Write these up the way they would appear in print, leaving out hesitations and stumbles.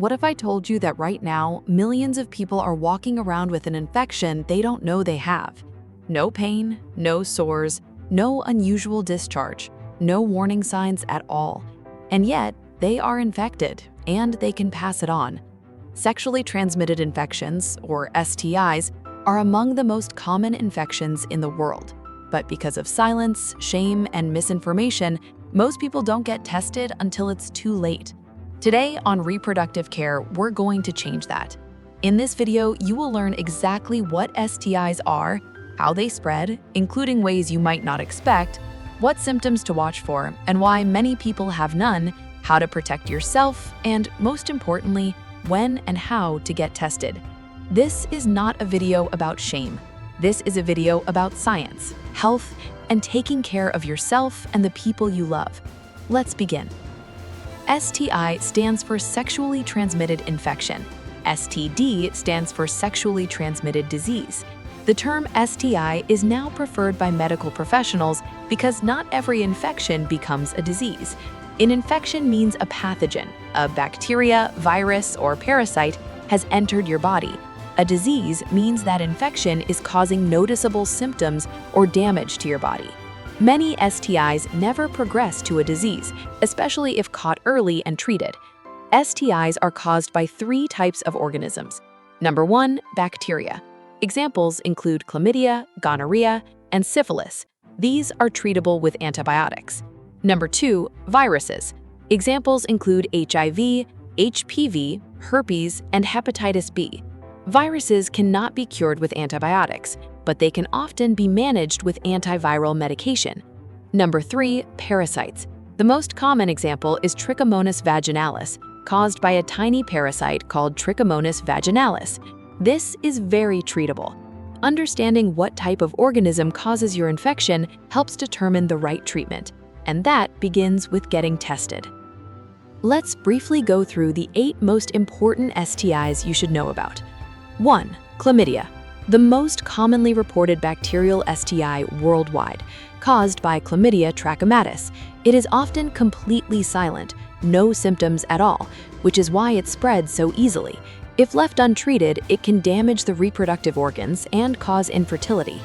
What if I told you that right now, millions of people are walking around with an infection they don't know they have? No pain, no sores, no unusual discharge, no warning signs at all. And yet, they are infected, and they can pass it on. Sexually transmitted infections, or STIs, are among the most common infections in the world. But because of silence, shame, and misinformation, most people don't get tested until it's too late. Today on Reproductive Care, we're going to change that. In this video, you will learn exactly what STIs are, how they spread, including ways you might not expect, what symptoms to watch for, and why many people have none, how to protect yourself, and most importantly, when and how to get tested. This is not a video about shame. This is a video about science, health, and taking care of yourself and the people you love. Let's begin. STI stands for sexually transmitted infection. STD stands for sexually transmitted disease. The term STI is now preferred by medical professionals because not every infection becomes a disease. An infection means a pathogen, a bacteria, virus, or parasite has entered your body. A disease means that infection is causing noticeable symptoms or damage to your body. Many STIs never progress to a disease, especially if caught early and treated. STIs are caused by 3 types of organisms. Number 1, bacteria. Examples include Chlamydia, Gonorrhea, and Syphilis. These are treatable with antibiotics. Number 2, viruses. Examples include HIV, HPV, Herpes, and Hepatitis B. Viruses cannot be cured with antibiotics, but they can often be managed with antiviral medication. Number 3, parasites. The most common example is Trichomoniasis vaginalis, caused by a tiny parasite called Trichomonas vaginalis. This is very treatable. Understanding what type of organism causes your infection helps determine the right treatment, and that begins with getting tested. Let's briefly go through the 8 most important STIs you should know about. 1. Chlamydia, the most commonly reported bacterial STI worldwide, caused by Chlamydia trachomatis. It is often completely silent, no symptoms at all, which is why it spreads so easily. If left untreated, it can damage the reproductive organs and cause infertility.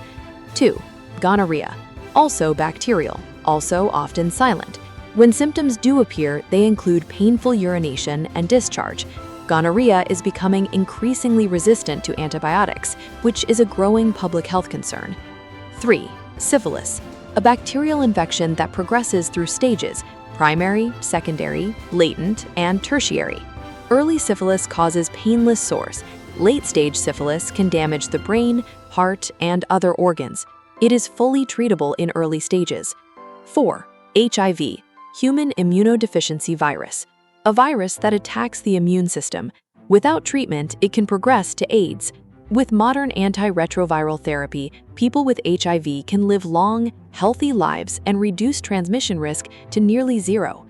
2. Gonorrhea, also bacterial, also often silent. When symptoms do appear, they include painful urination and discharge. Gonorrhea is becoming increasingly resistant to antibiotics, which is a growing public health concern. 3. Syphilis, a bacterial infection that progresses through stages: primary, secondary, latent, and tertiary. Early syphilis causes painless sores. Late-stage syphilis can damage the brain, heart, and other organs. It is fully treatable in early stages. 4. HIV, human immunodeficiency virus, a virus that attacks the immune system. Without treatment, it can progress to AIDS. With modern antiretroviral therapy, people with HIV can live long, healthy lives and reduce transmission risk to nearly 0.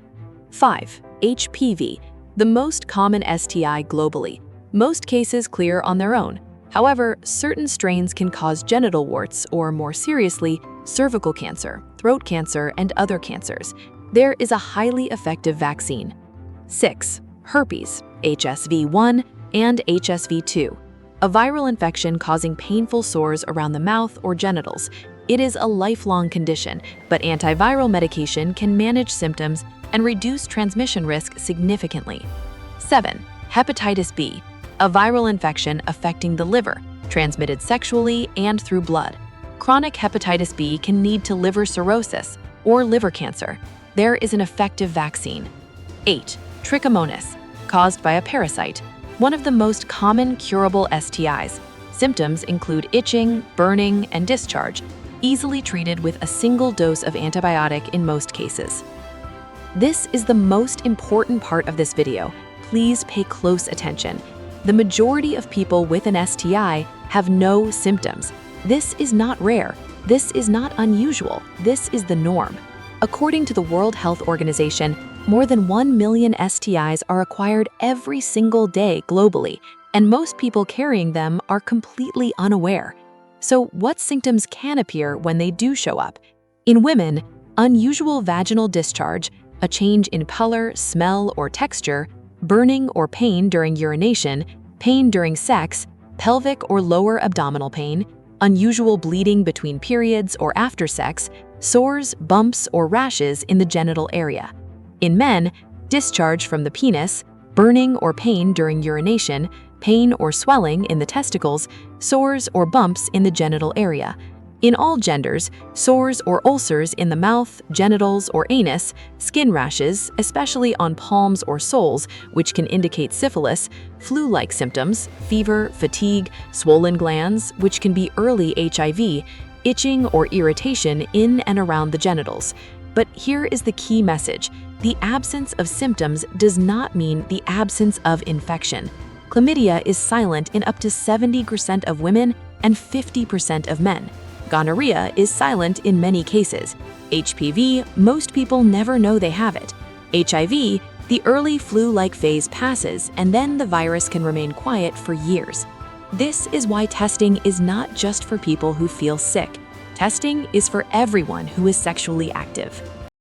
5. HPV, the most common STI globally. Most cases clear on their own. However, certain strains can cause genital warts or, more seriously, cervical cancer, throat cancer, and other cancers. There is a highly effective vaccine. 6. Herpes, HSV-1 and HSV-2, a viral infection causing painful sores around the mouth or genitals. It is a lifelong condition, but antiviral medication can manage symptoms and reduce transmission risk significantly. 7. Hepatitis B, a viral infection affecting the liver, transmitted sexually and through blood. Chronic hepatitis B can lead to liver cirrhosis or liver cancer. There is an effective vaccine. 8. Trichomoniasis, caused by a parasite, one of the most common curable STIs. Symptoms include itching, burning, and discharge, easily treated with a single dose of antibiotic in most cases. This is the most important part of this video. Please pay close attention. The majority of people with an STI have no symptoms. This is not rare. This is not unusual. This is the norm. According to the World Health Organization, more than 1 million STIs are acquired every single day globally, and most people carrying them are completely unaware. So what symptoms can appear when they do show up? In women, unusual vaginal discharge, a change in color, smell, or texture, burning or pain during urination, pain during sex, pelvic or lower abdominal pain, unusual bleeding between periods or after sex, sores, bumps, or rashes in the genital area. In men, discharge from the penis, burning or pain during urination, pain or swelling in the testicles, sores or bumps in the genital area. In all genders, sores or ulcers in the mouth, genitals, or anus, skin rashes, especially on palms or soles, which can indicate syphilis, flu-like symptoms, fever, fatigue, swollen glands, which can be early HIV, itching or irritation in and around the genitals. But here is the key message. The absence of symptoms does not mean the absence of infection. Chlamydia is silent in up to 70% of women and 50% of men. Gonorrhea is silent in many cases. HPV, most people never know they have it. HIV, the early flu-like phase passes, and then the virus can remain quiet for years. This is why testing is not just for people who feel sick. Testing is for everyone who is sexually active.